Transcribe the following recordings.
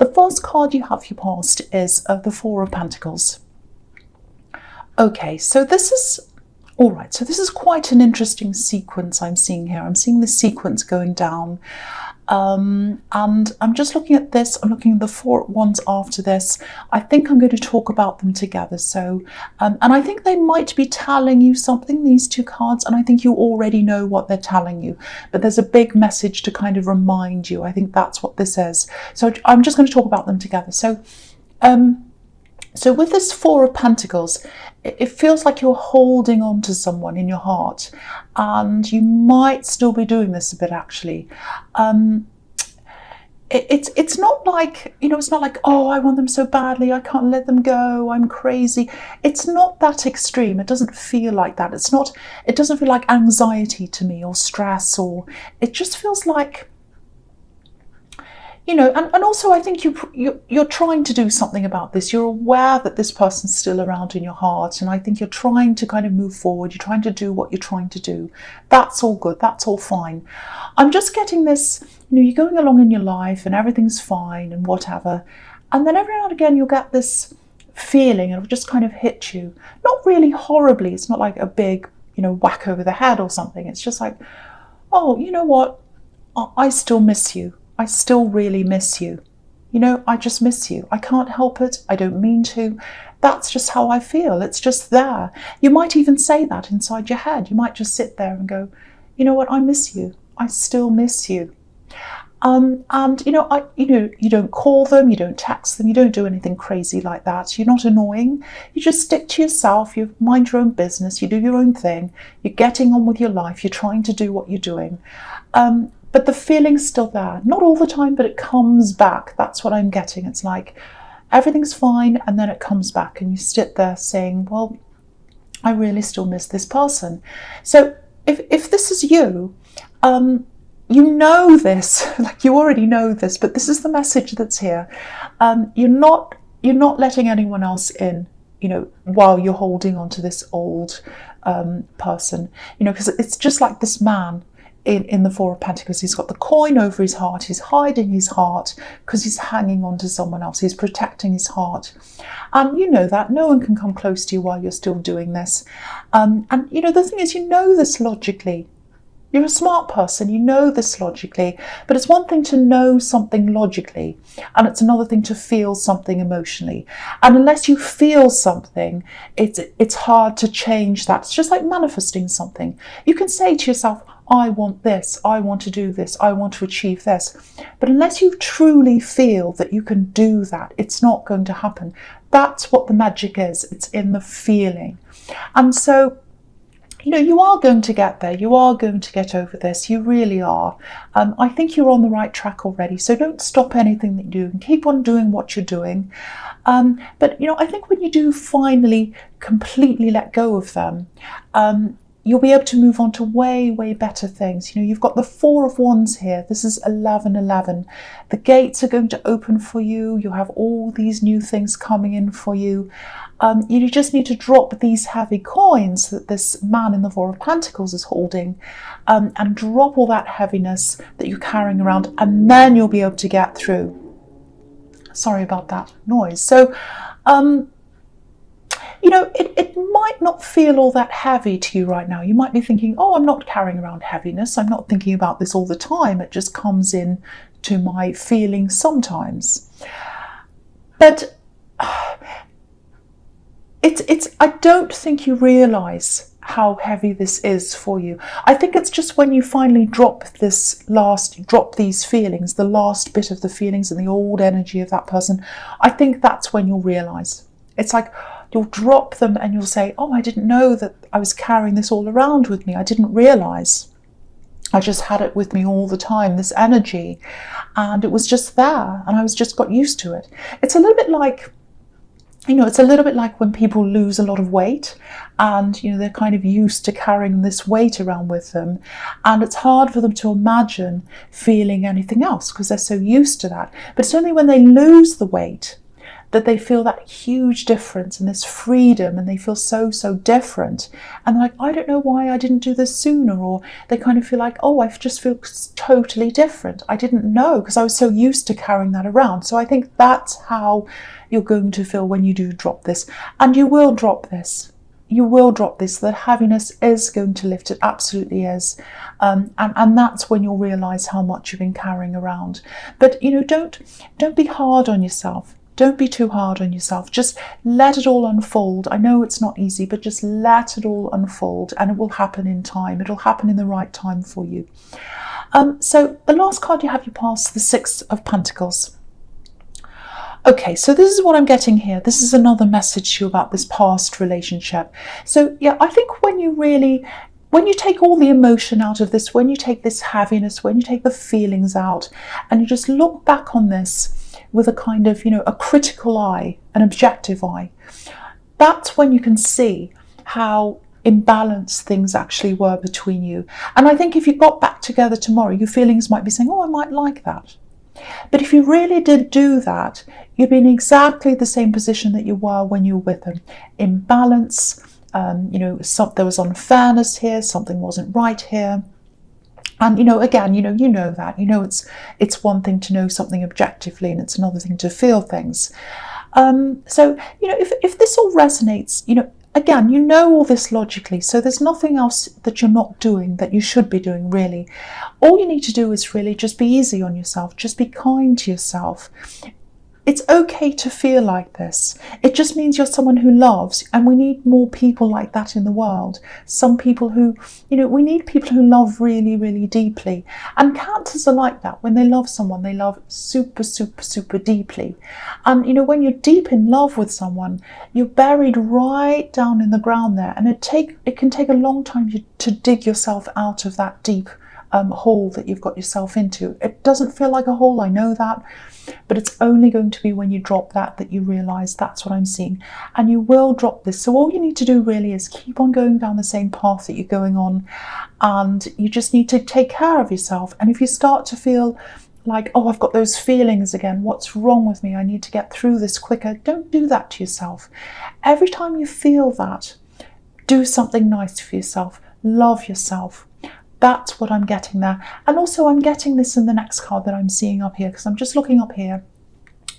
The first card you have for your past is the Four of Pentacles. Okay, so this is all right. So this is quite an interesting sequence I'm seeing here. I'm seeing the sequence going down. And I'm just looking at this. I'm looking at the four ones after this. I think I'm going to talk about them together. So, and I think they might be telling you something, these two cards, and I think you already know what they're telling you. But there's a big message to kind of remind you. I think that's what this is. So I'm just going to talk about them together. So, so with this Four of Pentacles, it feels like you're holding on to someone in your heart, and you might still be doing this a bit actually. It's not like, you know, it's not like, oh, I want them so badly, I can't let them go, I'm crazy. It's not that extreme. It doesn't feel like that. It doesn't feel like anxiety to me, or stress, or it just feels like, you know, and also I think you're trying to do something about this. You're aware that this person's still around in your heart, and I think you're trying to kind of move forward. You're trying to do what you're trying to do. That's all good. That's all fine. I'm just getting this, you know, you're going along in your life and everything's fine and whatever. And then every now and again you'll get this feeling, it'll just kind of hit you. Not really horribly. It's not like a big, you know, whack over the head or something. It's just like, oh, you know what? I still miss you. I still really miss you. You know, I just miss you. I can't help it. I don't mean to. That's just how I feel. It's just there. You might even say that inside your head. You might just sit there and go, you know what? I miss you. I still miss you. And you know, you don't call them, you don't text them, you don't do anything crazy like that. You're not annoying. You just stick to yourself. You mind your own business. You do your own thing. You're getting on with your life. You're trying to do what you're doing. But the feeling's still there. Not all the time, but it comes back. That's what I'm getting. It's like everything's fine, and then it comes back, and you sit there saying, well, I really still miss this person. So if this is you, you know this, like you already know this, but this is the message that's here. You're not letting anyone else in, you know, while you're holding on to this old person, you know, because it's just like this man in the Four of Pentacles. He's got the coin over his heart. He's hiding his heart because he's hanging on to someone else. He's protecting his heart. And you know that. No one can come close to you while you're still doing this. And you know, the thing is, you know this logically. You're a smart person, you know this logically, but it's one thing to know something logically, and it's another thing to feel something emotionally. And unless you feel something, it's hard to change that. It's just like manifesting something. You can say to yourself, I want this, I want to do this, I want to achieve this. But unless you truly feel that you can do that, it's not going to happen. That's what the magic is. It's in the feeling. And so, you know, you are going to get there. You are going to get over this. You really are. I think you're on the right track already. So don't stop anything that you do and keep on doing what you're doing. But, you know, I think when you do finally completely let go of them, you'll be able to move on to way, way better things. You know, you've got the Four of Wands here. This is 1111. The gates are going to open for you. You have all these new things coming in for you. You just need to drop these heavy coins that this man in the Four of Pentacles is holding, and drop all that heaviness that you're carrying around, and then you'll be able to get through. Sorry about that noise. So, you know, it might not feel all that heavy to you right now. You might be thinking, oh, I'm not carrying around heaviness. I'm not thinking about this all the time. It just comes in to my feelings sometimes. But I don't think you realise how heavy this is for you. I think it's just when you finally drop these feelings, the last bit of the feelings and the old energy of that person, I think that's when you'll realise. It's like you'll drop them and you'll say, oh, I didn't know that I was carrying this all around with me. I didn't realise. I just had it with me all the time, this energy, and it was just there, and I just got used to it. It's a little bit like, you know, it's a little bit like when people lose a lot of weight, and, you know, they're kind of used to carrying this weight around with them, and it's hard for them to imagine feeling anything else because they're so used to that. But it's only when they lose the weight that they feel that huge difference and this freedom, and they feel so, so different. And they're like, I don't know why I didn't do this sooner. Or they kind of feel like, oh, I just feel totally different. I didn't know because I was so used to carrying that around. So I think that's how you're going to feel when you do drop this. And you will drop this. You will drop this. The heaviness is going to lift. It absolutely is. And that's when you'll realise how much you've been carrying around. But, you know, don't be hard on yourself. Don't be too hard on yourself. Just let it all unfold. I know it's not easy, but just let it all unfold, and it will happen in time. It'll happen in the right time for you. So the last card you have, you pass the Six of Pentacles. Okay, so this is what I'm getting here. This is another message to you about this past relationship. So yeah, I think when you take all the emotion out of this, when you take this heaviness, when you take the feelings out, and you just look back on this with a kind of, you know, a critical eye, an objective eye, that's when you can see how imbalanced things actually were between you. And I think if you got back together tomorrow, your feelings might be saying, oh, I might like that. But if you really did do that, you'd be in exactly the same position that you were when you were with them. Imbalance, you know, there was unfairness here, something wasn't right here. And, you know, again, you know that. You know it's one thing to know something objectively, and it's another thing to feel things. So, you know, if this all resonates, you know, again, you know all this logically, so there's nothing else that you're not doing that you should be doing, really. All you need to do is really just be easy on yourself, just be kind to yourself. It's okay to feel like this. It just means you're someone who loves, and we need more people like that in the world. Some people who, you know, we need people who love really, really deeply. And Cancers are like that. When they love someone, they love super, super, super deeply. And, you know, when you're deep in love with someone, you're buried right down in the ground there. And it can take a long time to dig yourself out of that deep hole that you've got yourself into. It doesn't feel like a hole, I know that, but it's only going to be when you drop that you realise that's what I'm seeing. And you will drop this. So all you need to do really is keep on going down the same path that you're going on, and you just need to take care of yourself. And if you start to feel like, oh, I've got those feelings again, what's wrong with me, I need to get through this quicker, don't do that to yourself. Every time you feel that, do something nice for yourself, love yourself. That's what I'm getting there. And also I'm getting this in the next card that I'm seeing up here, because I'm just looking up here.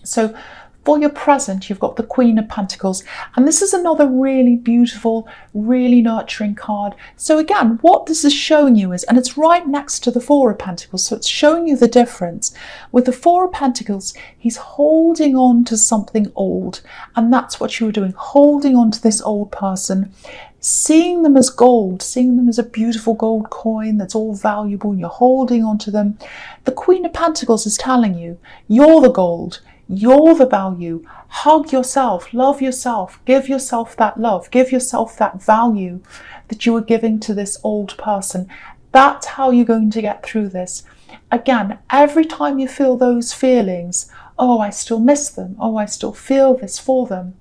So for your present, you've got the Queen of Pentacles. And this is another really beautiful, really nurturing card. So again, what this is showing you is, and it's right next to the Four of Pentacles, so it's showing you the difference. With the Four of Pentacles, he's holding on to something old. And that's what you were doing, holding on to this old person, seeing them as gold, seeing them as a beautiful gold coin that's all valuable, and you're holding on to them. The Queen of Pentacles is telling you, you're the gold, you're the value. Hug yourself, love yourself, give yourself that love, give yourself that value that you were giving to this old person. That's how you're going to get through this. Again, every time you feel those feelings, oh, I still miss them, oh, I still feel this for them,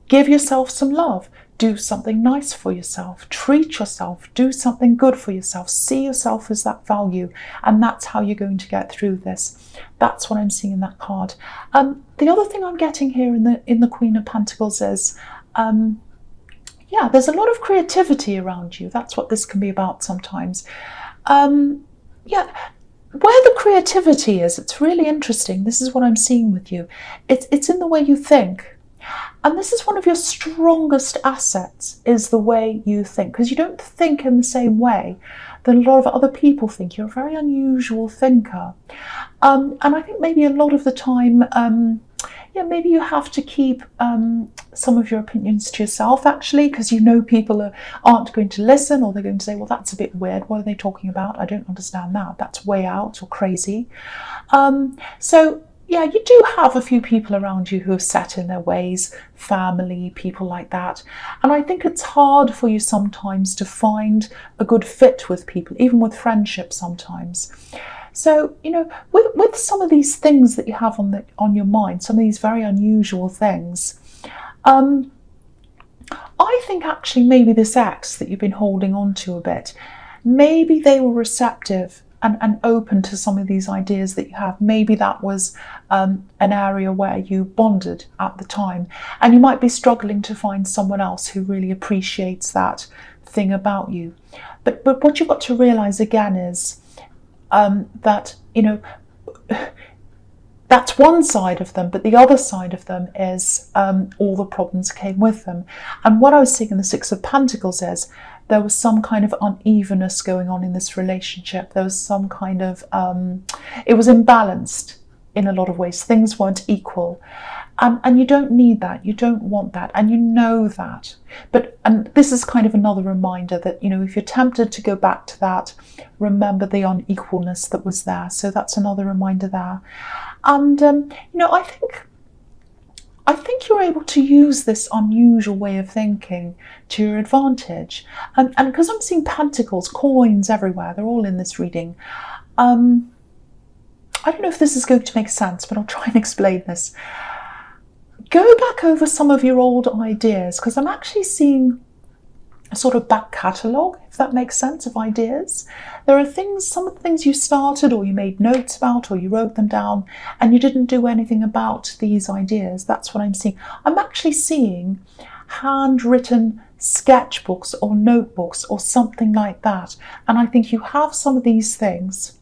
give yourself some love. Do something nice for yourself, treat yourself, do something good for yourself, see yourself as that value, and that's how you're going to get through this. That's what I'm seeing in that card. The other thing I'm getting here in the Queen of Pentacles is, yeah, there's a lot of creativity around you. That's what this can be about sometimes. Yeah, where the creativity is, it's really interesting. This is what I'm seeing with you. It's in the way you think. And this is one of your strongest assets, is the way you think, because you don't think in the same way that a lot of other people think. You're a very unusual thinker. And I think maybe a lot of the time, yeah, maybe you have to keep some of your opinions to yourself, actually, because you know people aren't going to listen, or they're going to say, well, that's a bit weird. What are they talking about? I don't understand that. That's way out or crazy. So yeah, you do have a few people around you who are set in their ways, family, people like that. And I think it's hard for you sometimes to find a good fit with people, even with friendships sometimes. So, you know, with some of these things that you have on your mind, some of these very unusual things, I think actually maybe this ex that you've been holding on to a bit, maybe they were receptive and open to some of these ideas that you have. Maybe that was an area where you bonded at the time, and you might be struggling to find someone else who really appreciates that thing about you. But what you've got to realize again is that, you know, that's one side of them, but the other side of them is all the problems came with them. And what I was seeing in the Six of Pentacles is there was some kind of unevenness going on in this relationship. There was some kind of, it was imbalanced in a lot of ways. Things weren't equal. And you don't need that. You don't want that. And you know that. And this is kind of another reminder that, you know, if you're tempted to go back to that, remember the unequalness that was there. So that's another reminder there. And, you know, I think you're able to use this unusual way of thinking to your advantage. And because I'm seeing pentacles, coins everywhere, they're all in this reading. I don't know if this is going to make sense, but I'll try and explain this. Go back over some of your old ideas, because I'm actually seeing a sort of back catalogue, if that makes sense, of ideas. There are things, some of the things you started or you made notes about or you wrote them down and you didn't do anything about these ideas. That's what I'm seeing. I'm actually seeing handwritten sketchbooks or notebooks or something like that. And I think you have some of these things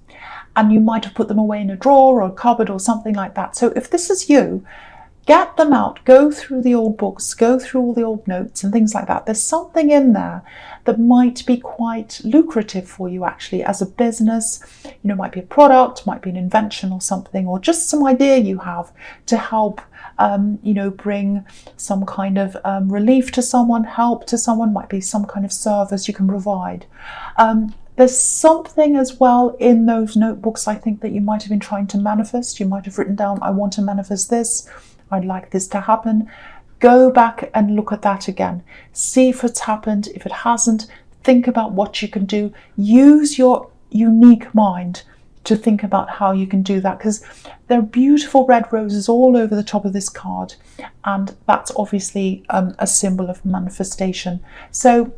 and you might have put them away in a drawer or a cupboard or something like that. So if this is you, get them out, go through the old books, go through all the old notes and things like that. There's something in there that might be quite lucrative for you actually as a business. You know, it might be a product, might be an invention or something, or just some idea you have to help, you know, bring some kind of relief to someone, help to someone, might be some kind of service you can provide. There's something as well in those notebooks, I think, that you might have been trying to manifest. You might have written down, I want to manifest this. I'd like this to happen. Go back and look at that again. See if it's happened. If it hasn't, think about what you can do. Use your unique mind to think about how you can do that, because there are beautiful red roses all over the top of this card, and that's obviously a symbol of manifestation. So,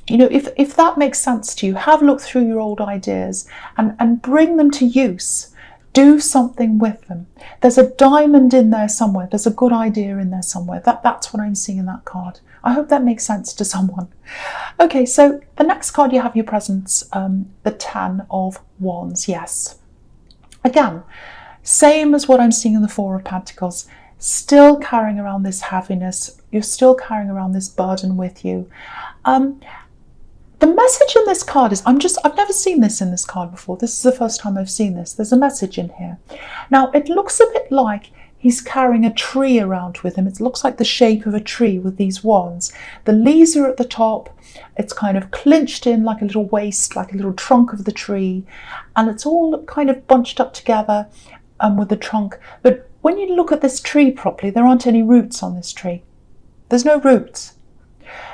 you know, if that makes sense to you, have a look through your old ideas and bring them to use. Do something with them. There's a diamond in there somewhere. There's a good idea in there somewhere. That's what I'm seeing in that card. I hope that makes sense to someone. Okay, so the next card you have your presence, the Ten of Wands. Yes. Again, same as what I'm seeing in the Four of Pentacles. Still carrying around this heaviness. You're still carrying around this burden with you. The message in this card is, I've never seen this in this card before. This is the first time I've seen this. There's a message in here. Now, it looks a bit like he's carrying a tree around with him. It looks like the shape of a tree with these wands. The leaves are at the top. It's kind of clinched in like a little waist, like a little trunk of the tree. And it's all kind of bunched up together with the trunk. But when you look at this tree properly, there aren't any roots on this tree. There's no roots.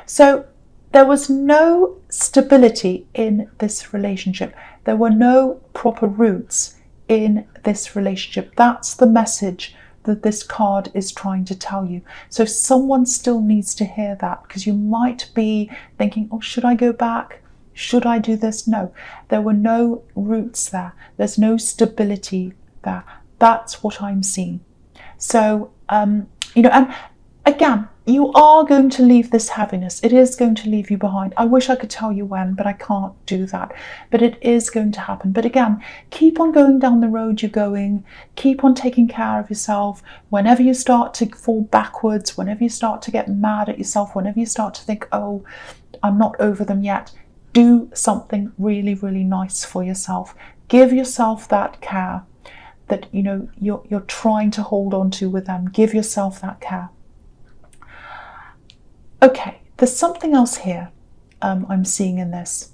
So there was no stability in this relationship. There were no proper roots in this relationship. That's the message that this card is trying to tell you. So someone still needs to hear that, because you might be thinking, oh, should I go back? Should I do this? No, there were no roots there. There's no stability there. That's what I'm seeing. So, you know, and again, you are going to leave this heaviness. It is going to leave you behind. I wish I could tell you when, but I can't do that. But it is going to happen. But again, keep on going down the road you're going. Keep on taking care of yourself. Whenever you start to fall backwards, whenever you start to get mad at yourself, whenever you start to think, oh, I'm not over them yet, do something really, really nice for yourself. Give yourself that care that, you know, you're trying to hold on to with them. Give yourself that care. Okay, there's something else here I'm seeing in this.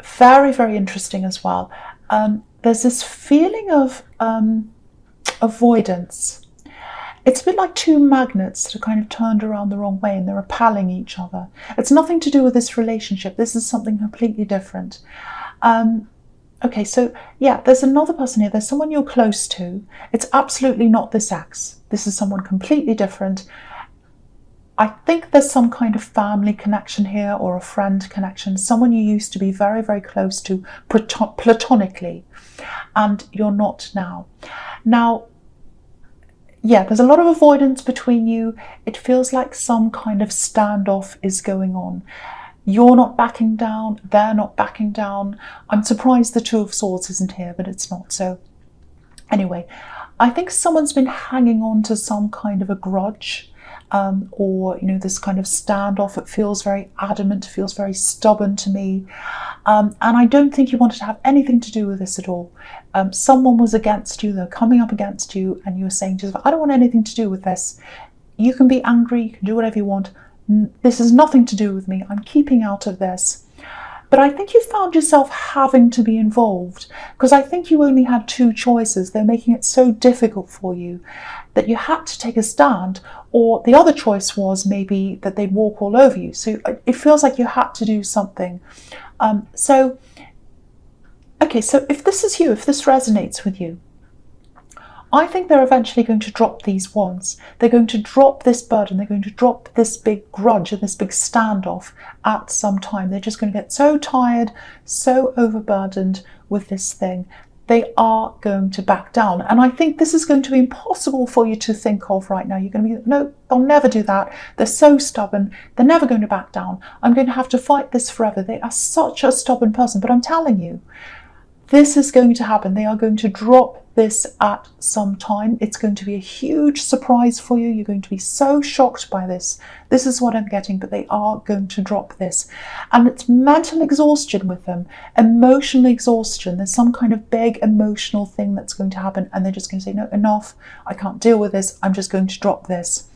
Very, very interesting as well. There's this feeling of avoidance. It's a bit like two magnets that are kind of turned around the wrong way and they're repelling each other. It's nothing to do with this relationship. This is something completely different. Okay, so yeah, there's another person here. There's someone you're close to. It's absolutely not this ex. This is someone completely different. I think there's some kind of family connection here or a friend connection, someone you used to be very, very close to platonically, and you're not now. Now, yeah, there's a lot of avoidance between you. It feels like some kind of standoff is going on. You're not backing down, they're not backing down. I'm surprised the Two of Swords isn't here, but it's not. So anyway, I think someone's been hanging on to some kind of a grudge, or this kind of standoff. It feels very adamant, feels very stubborn to me, and I don't think you wanted to have anything to do with this at all. Someone was against you, they're coming up against you, and you were saying to yourself, I don't want anything to do with this. You can be angry, you can do whatever you want. This has nothing to do with me. I'm keeping out of this. But I think you found yourself having to be involved, because I think you only had two choices. They're making it so difficult for you that you had to take a stand, or the other choice was maybe that they'd walk all over you. So it feels like you had to do something. Okay, so if this is you, if this resonates with you, I think they're eventually going to drop these wands. They're going to drop this burden. They're going to drop this big grudge and this big standoff at some time. They're just going to get so tired, so overburdened with this thing. They are going to back down. And I think this is going to be impossible for you to think of right now. You're going to be, no, they'll never do that. They're so stubborn. They're never going to back down. I'm going to have to fight this forever. They are such a stubborn person. But I'm telling you, this is going to happen. They are going to drop this at some time. It's going to be a huge surprise for you. You're going to be so shocked by this. This is what I'm getting, but they are going to drop this. And it's mental exhaustion with them, emotional exhaustion. There's some kind of big emotional thing that's going to happen, and they're just going to say, no, enough. I can't deal with this. I'm just going to drop this.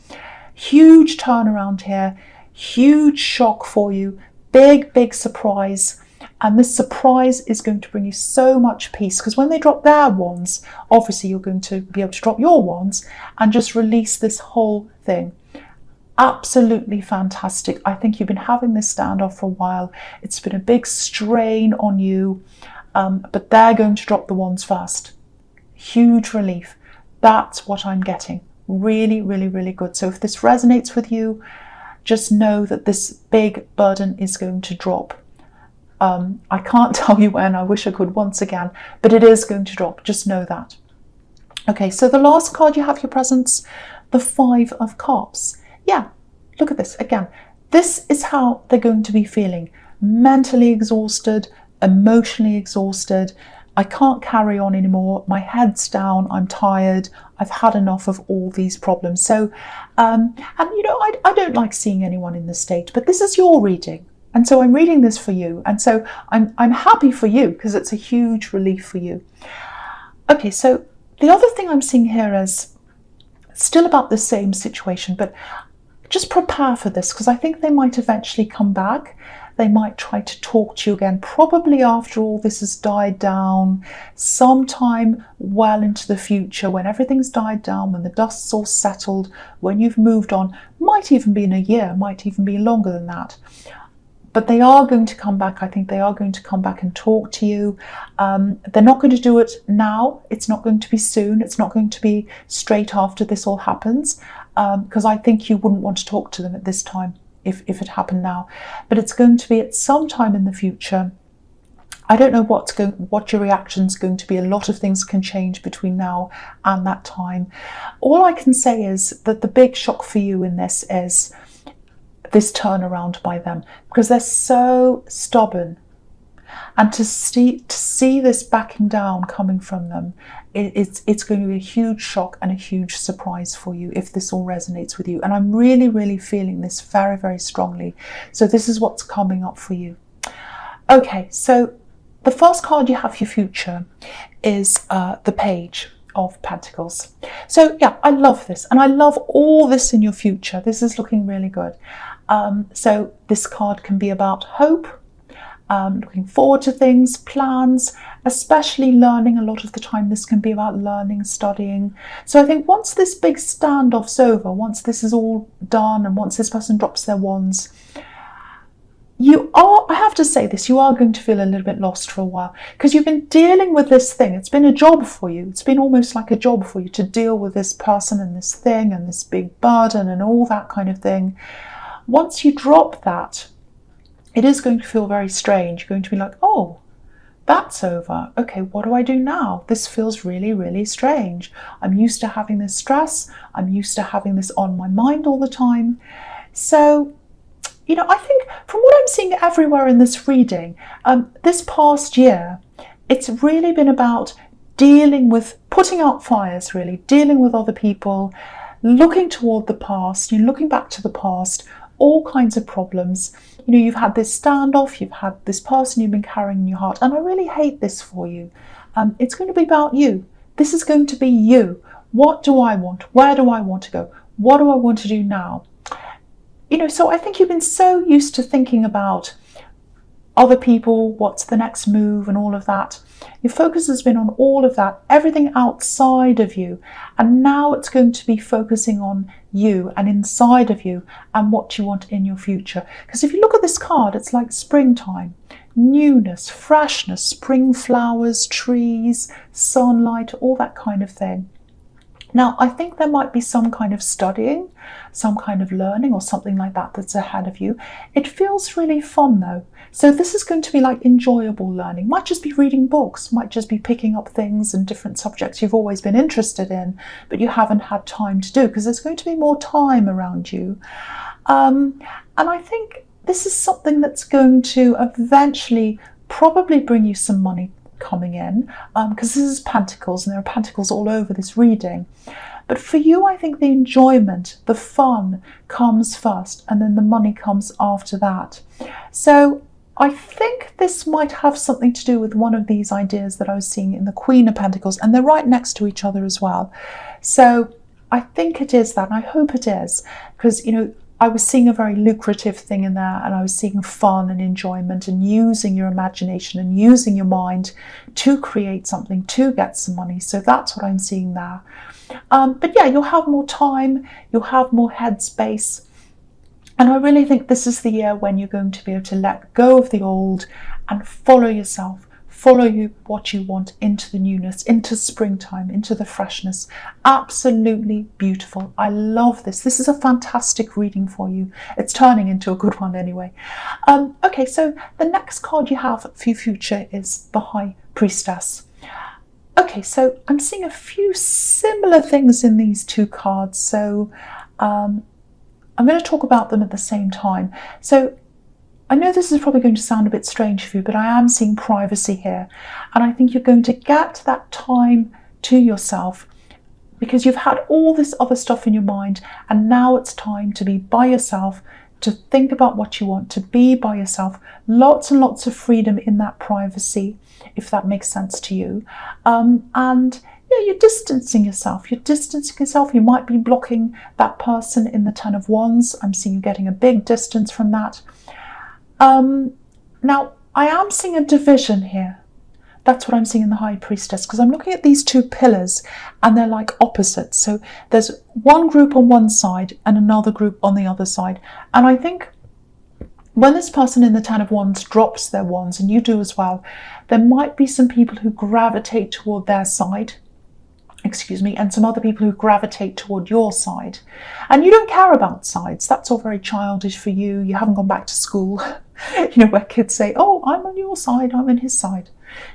Huge turnaround here, huge shock for you, big, big surprise. And this surprise is going to bring you so much peace, because when they drop their wands, obviously you're going to be able to drop your wands and just release this whole thing. Absolutely fantastic. I think you've been having this standoff for a while. It's been a big strain on you, but they're going to drop the wands first. Huge relief. That's what I'm getting. Really, really, really good. So if this resonates with you, just know that this big burden is going to drop. I can't tell you when, I wish I could once again, but it is going to drop, just know that. Okay, so the last card you have, your presence, the Five of Cups. Yeah, look at this again. This is how they're going to be feeling. Mentally exhausted, emotionally exhausted. I can't carry on anymore. My head's down. I'm tired. I've had enough of all these problems. So, and I don't like seeing anyone in this state, but this is your reading. And so I'm reading this for you. And so I'm happy for you, because it's a huge relief for you. Okay, so the other thing I'm seeing here is still about the same situation, but just prepare for this, because I think they might eventually come back. They might try to talk to you again, probably after all this has died down, sometime well into the future, when everything's died down, when the dust's all settled, when you've moved on. Might even be in a year, might even be longer than that. But they are going to come back. I think they are going to come back and talk to you. They're not going to do it now. It's not going to be soon. It's not going to be straight after this all happens, because I think you wouldn't want to talk to them at this time if it happened now. But it's going to be at some time in the future. I don't know what your reaction's going to be. A lot of things can change between now and that time. All I can say is that the big shock for you in this is this turnaround by them, because they're so stubborn, and to see this backing down coming from them, it's going to be a huge shock and a huge surprise for you if this all resonates with you. And I'm really, really feeling this very, very strongly. So this is what's coming up for you. Okay, so the first card you have, your future, is the Page of Pentacles. So yeah, I love this, and I love all this in your future. This is looking really good. So this card can be about hope, looking forward to things, plans, especially learning. A lot of the time this can be about learning, studying. So I think once this big standoff's over, once this is all done, and once this person drops their wands, I have to say this, you are going to feel a little bit lost for a while because you've been dealing with this thing. It's been a job for you. It's been almost like a job for you to deal with this person and this thing and this big burden and all that kind of thing. Once you drop that, it is going to feel very strange. You're going to be like, oh, that's over. Okay, what do I do now? This feels really, really strange. I'm used to having this stress. I'm used to having this on my mind all the time. So, I think from what I'm seeing everywhere in this reading, this past year, it's really been about dealing with, putting out fires, really, dealing with other people, looking toward the past, looking back to the past, all kinds of problems. You've had this standoff, you've had this person you've been carrying in your heart, and I really hate this for you. It's going to be about you. This is going to be you. What do I want? Where do I want to go? What do I want to do now? So I think you've been so used to thinking about other people, what's the next move and all of that. Your focus has been on all of that, everything outside of you. And now it's going to be focusing on you and inside of you and what you want in your future. Because if you look at this card, it's like springtime, newness, freshness, spring flowers, trees, sunlight, all that kind of thing. Now, I think there might be some kind of studying, some kind of learning or something like that that's ahead of you. It feels really fun though. So this is going to be like enjoyable learning. Might just be reading books, might just be picking up things and different subjects you've always been interested in, but you haven't had time to do because there's going to be more time around you. And I think this is something that's going to eventually probably bring you some money coming in, because this is Pentacles and there are Pentacles all over this reading. But for you, I think the enjoyment, the fun comes first and then the money comes after that. So I think this might have something to do with one of these ideas that I was seeing in the Queen of Pentacles, and they're right next to each other as well. So I think it is that, and I hope it is, because I was seeing a very lucrative thing in there, and I was seeing fun and enjoyment and using your imagination and using your mind to create something, to get some money. So that's what I'm seeing there. But yeah, you'll have more time, you'll have more headspace. And I really think this is the year when you're going to be able to let go of the old and follow yourself, follow what you want into the newness, into springtime, into the freshness. Absolutely beautiful. I love this. This is a fantastic reading for you. It's turning into a good one anyway. Okay, so the next card you have for your future is the High Priestess. Okay, so I'm seeing a few similar things in these two cards. So I'm going to talk about them at the same time. So I know this is probably going to sound a bit strange for you, but I am seeing privacy here. And I think you're going to get that time to yourself because you've had all this other stuff in your mind, and now it's time to be by yourself, to think about what you want, to be by yourself. Lots and lots of freedom in that privacy, if that makes sense to you. And yeah, you're distancing yourself. You might be blocking that person in the Ten of Wands. I'm seeing you getting a big distance from that. Now, I am seeing a division here. That's what I'm seeing in the High Priestess, because I'm looking at these two pillars and they're like opposites. So there's one group on one side and another group on the other side. And I think when this person in the Ten of Wands drops their wands, and you do as well, there might be some people who gravitate toward their side, and some other people who gravitate toward your side. And you don't care about sides. That's all very childish for you. You haven't gone back to school, where kids say, oh, I'm on your side, I'm on his side.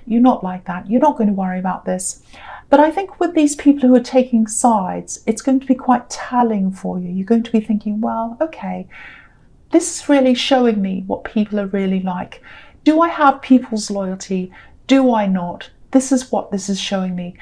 You're not like that. You're not going to worry about this. But I think with these people who are taking sides, it's going to be quite telling for you. You're going to be thinking, well, okay, this is really showing me what people are really like. Do I have people's loyalty? Do I not? This is what this is showing me.